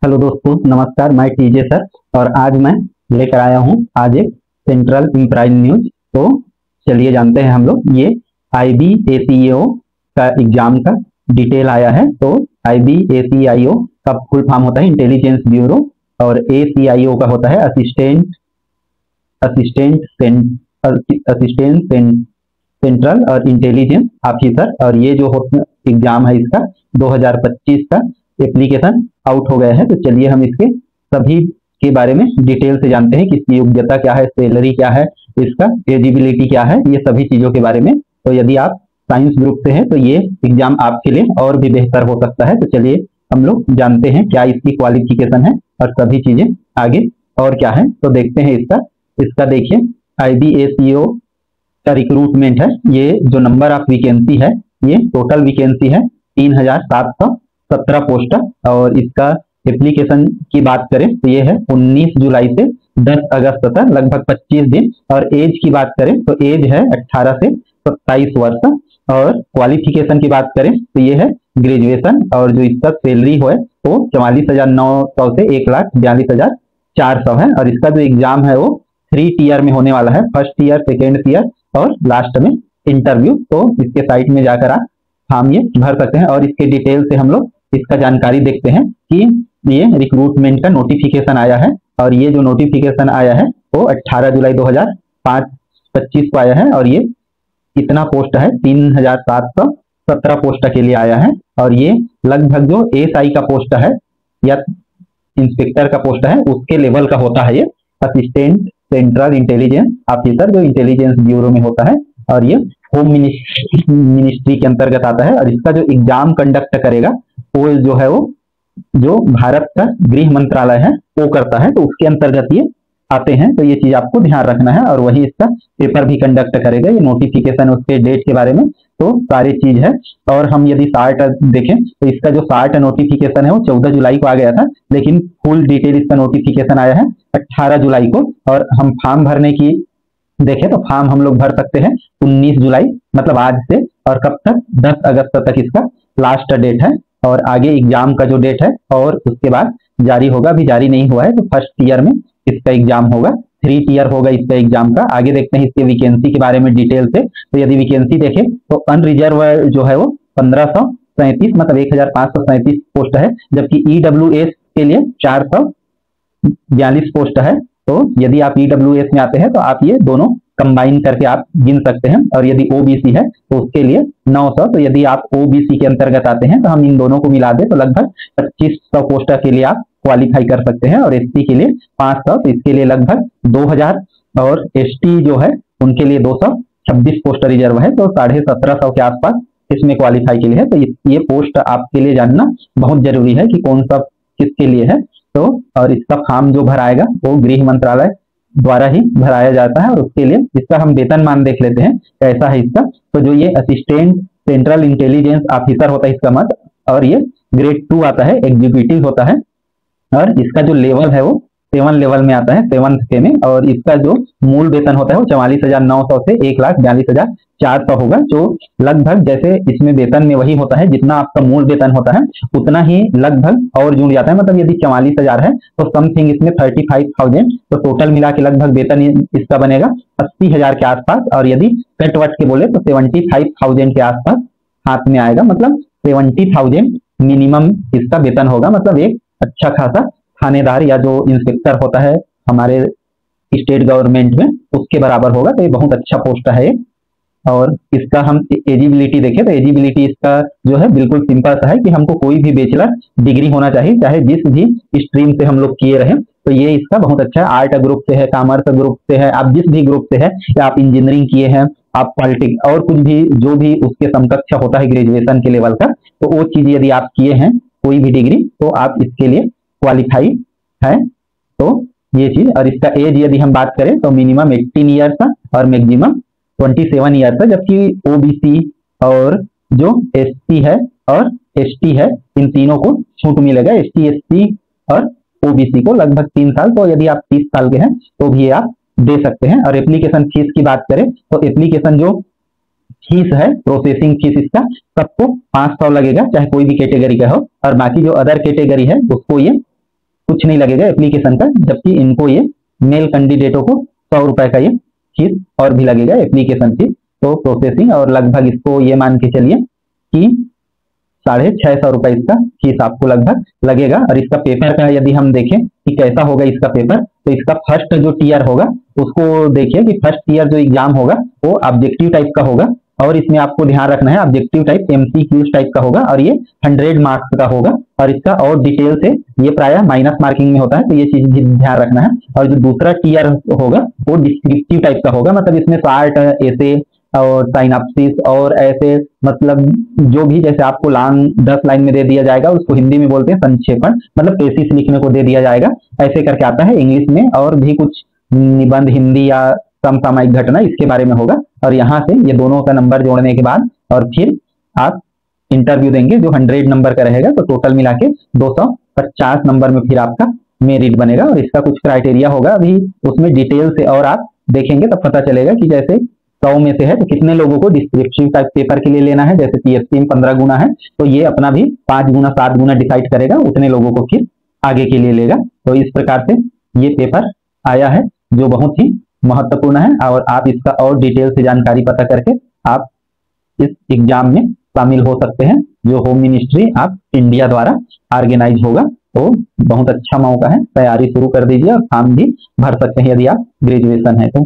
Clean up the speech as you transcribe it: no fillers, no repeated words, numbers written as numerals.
Hello दोस्तों, नमस्कार। मैं टीजे सर और आज मैं लेकर आया हूँ आज एक सेंट्रल एम्प्लॉय न्यूज। तो चलिए जानते हैं हम लोग। ये IBACAO का एग्जाम का डिटेल आया है। तो IBACAO का फुल फॉर्म होता है इंटेलिजेंस ब्यूरो और ACIO का होता है असिस्टेंट सेंट्रल और इंटेलिजेंस ऑफिसर। और ये जो एग्जाम है इसका 2025 का एप्लीकेशन आउट हो गया है। तो चलिए हम इसके सभी के बारे में डिटेल से जानते हैं कि इसकी योग्यता क्या है, सैलरी क्या है, इसका एलिजिबिलिटी क्या है, ये सभी चीजों के बारे में। तो यदि आप साइंस ग्रुप से हैं तो ये एग्जाम आपके लिए और भी बेहतर हो सकता है। तो चलिए हम लोग जानते हैं क्या इसकी क्वालिफिकेशन है और सभी चीजें आगे और क्या है। तो देखते हैं इसका देखिए IBACAO का रिक्रूटमेंट है। ये जो नंबर ऑफ वैकेंसी है, ये टोटल वैकेंसी है 3717 पोस्ट। और इसका एप्लीकेशन की बात करें तो ये है 19 जुलाई से 10 अगस्त तक, लगभग 25 दिन। और एज की बात करें तो एज है 18 से 27 वर्ष। और क्वालिफिकेशन की बात करें तो ये है ग्रेजुएशन। और जो इसका सैलरी है वो 44,900 से 1,42,400 है। और इसका जो एग्जाम है वो 3 टीयर में होने वाला है, फर्स्ट ईयर, सेकेंड ईयर और लास्ट में इंटरव्यू। तो इसके साइट में जाकर आप फॉर्म ये भर सकते हैं। और इसके डिटेल से हम लोग इसका जानकारी देखते हैं कि ये रिक्रूटमेंट का नोटिफिकेशन आया है। और ये जो नोटिफिकेशन आया है वो 18 जुलाई 2025 को आया है। और ये कितना पोस्ट है, 3717 पोस्ट के लिए आया है। और ये लगभग जो SI का पोस्ट है या इंस्पेक्टर का पोस्ट है उसके लेवल का होता है। ये असिस्टेंट सेंट्रल इंटेलिजेंस ऑफिसर जो इंटेलिजेंस ब्यूरो में होता है। और ये होम मिनिस्ट्री के अंतर्गत आता है। और इसका जो एग्जाम कंडक्ट करेगा वो जो है वो जो भारत का गृह मंत्रालय है वो करता है। तो उसके अंतर्गत ये आते हैं। तो ये चीज आपको ध्यान रखना है। और वही इसका पेपर भी कंडक्ट करेगा। ये नोटिफिकेशन, उसके डेट के बारे में तो सारी चीज है। और हम यदि शार्ट देखें तो इसका जो शार्ट नोटिफिकेशन है वो 14 जुलाई को आ गया था, लेकिन फुल डिटेल इसका नोटिफिकेशन आया है 18 जुलाई को। और हम फॉर्म भरने की देखें तो फॉर्म हम लोग भर सकते हैं 19 जुलाई, मतलब आज से। और कब तक, 10 अगस्त तक इसका लास्ट डेट है। और आगे एग्जाम का जो डेट है और उसके बाद जारी होगा, अभी जारी नहीं हुआ है। तो फर्स्ट ईयर में इसका एग्जाम होगा, 3 टीयर होगा इसका एग्जाम का। आगे देखते हैं इसके वैकेंसी के बारे में डिटेल से। तो यदि वैकेंसी देखें तो अनरिजर्व जो है वो 1537, मतलब 1537 पोस्ट है। जबकि EWS के लिए 442 पोस्ट है। तो यदि आप EWS में आते हैं तो आप ये दोनों कंबाइन करके आप गिन सकते हैं। और यदि OBC है तो उसके लिए 900। तो यदि आप OBC के अंतर्गत आते हैं तो हम इन दोनों को मिला दें तो लगभग 2500 पोस्ट के लिए आप क्वालिफाई कर सकते हैं। और ST के लिए 500, तो इसके लिए लगभग 2000। और ST जो है उनके लिए 226 पोस्ट रिजर्व है। तो 1750 के आसपास इसमें क्वालिफाई के लिए है। तो ये पोस्ट आपके लिए जानना बहुत जरूरी है कि कौन सा किसके लिए है। तो और इसका फॉर्म जो भराएगा वो गृह मंत्रालय द्वारा ही भराया जाता है। और उसके लिए इसका हम वेतनमान देख लेते हैं कैसा है इसका। तो जो ये असिस्टेंट सेंट्रल इंटेलिजेंस ऑफिसर होता है इसका मत, और ये ग्रेड 2 आता है, एग्जीक्यूटिव होता है। और इसका जो लेवल है वो 7 लेवल में आता है, 7th के में। और इसका जो मूल वेतन होता है वो 44,900 से 1,42,400 होगा। जो लगभग जैसे इसमें वेतन में वही होता है, जितना आपका मूल वेतन होता है उतना ही लगभग और जुड़ जाता है। मतलब यदि 44,000 है तो समथिंग इसमें 35,000, तो टोटल मिला के लगभग वेतन इसका बनेगा 80,000 के आसपास। और यदि कट वट के बोले तो 75,000 के आसपास हाथ में आएगा, मतलब 70,000 मिनिमम इसका वेतन होगा। मतलब एक अच्छा खासा थानेदार या जो इंस्पेक्टर होता है हमारे स्टेट गवर्नमेंट में उसके बराबर होगा। तो ये बहुत अच्छा पोस्ट है। और इसका हम एजिबिलिटी देखें तो एजिबिलिटी इसका जो है बिल्कुल सिंपल सा है कि हमको कोई भी बैचलर डिग्री होना चाहिए, चाहे जिस भी स्ट्रीम से हम लोग किए रहे। तो ये इसका बहुत अच्छा है। आर्ट ग्रुप से है, कॉमर्स ग्रुप से है, आप जिस भी ग्रुप से है, या आप इंजीनियरिंग किए हैं, आप पॉलिटिक्स और कुछ भी जो भी उसके समकक्ष होता है ग्रेजुएशन के लेवल का, तो वो चीज यदि आप किए हैं कोई भी डिग्री तो आप इसके लिए क्वालिफाई है। तो ये चीज। और इसका एज यदि हम बात करें तो मिनिमम 18 ईयर्स था और मैक्सिमम 27 ईयर्स था। जबकि OBC और जो SC है और ST है इन तीनों को छूट मिलेगा। ST, SC और OBC को लगभग 3 साल। तो यदि आप 30 साल के हैं तो भी आप दे सकते हैं। और एप्लीकेशन फीस की बात करें तो एप्लीकेशन जो फीस है, प्रोसेसिंग फीस इसका सबको 500 लगेगा, चाहे कोई भी कैटेगरी का हो। और बाकी जो अदर कैटेगरी है उसको ये कुछ नहीं लगेगा एप्लीकेशन का, जबकि इनको ये मेल कैंडिडेटों को 100 रुपए का ये फीस और भी लगेगा एप्लीकेशन फीस। तो प्रोसेसिंग और लगभग इसको ये मान के चलिए कि 650 रुपए इसका फीस आपको लगभग लगेगा। और इसका पेपर का यदि हम देखें कि कैसा होगा इसका पेपर, तो इसका फर्स्ट जो टीयर होगा उसको देखिए कि फर्स्ट टीयर जो एग्जाम होगा वो ऑब्जेक्टिव टाइप का होगा, और इसमें आपको ध्यान रखना है ऑब्जेक्टिव टाइप MCQ टाइप का होगा, और ये 100 मार्क्स का होगा। और इसका और डिटेल से ये प्रायः माइनस मार्किंग में होता है, तो ये चीज ध्यान रखना है। और जो दूसरा टीयर होगा वो डिस्क्रिप्टिव टाइप का होगा, मतलब इसमें शार्ट ऐसे और साइनॉप्सिस और ऐसे, मतलब जो भी जैसे आपको लॉन्ग 10 लाइन में दे दिया जाएगा उसको हिंदी में बोलते हैं संक्षेपण, मतलब थीसिस लिखने को दे दिया जाएगा, ऐसे करके आता है इंग्लिश में। और भी कुछ निबंध हिंदी या समसामयिक घटना इसके बारे में होगा। और यहाँ से ये दोनों का नंबर जोड़ने के बाद और फिर आप इंटरव्यू देंगे जो 100 नंबर का रहेगा, तो टोटल मिला के 250 नंबर में फिर आपका मेरिट बनेगा। और इसका कुछ क्राइटेरिया होगा, अभी उसमें डिटेल से और आप देखेंगे तब पता चलेगा कि जैसे 100 में से है तो कितने लोगों को डिस्क्रिप्टिव टाइप पेपर के लिए लेना है। जैसे PFC में 15 गुना है तो ये अपना भी 5 गुना 7 गुना डिसाइड करेगा, उतने लोगों को फिर आगे के लिए लेगा। तो इस प्रकार से ये पेपर आया है जो बहुत ही महत्वपूर्ण है, और आप इसका और डिटेल से जानकारी पता करके आप इस एग्जाम में शामिल हो सकते हैं जो होम मिनिस्ट्री ऑफ इंडिया द्वारा ऑर्गेनाइज होगा। तो बहुत अच्छा मौका है, तैयारी शुरू कर दीजिए और फॉर्म भी भर सकते हैं यदि आप ग्रेजुएशन है तो।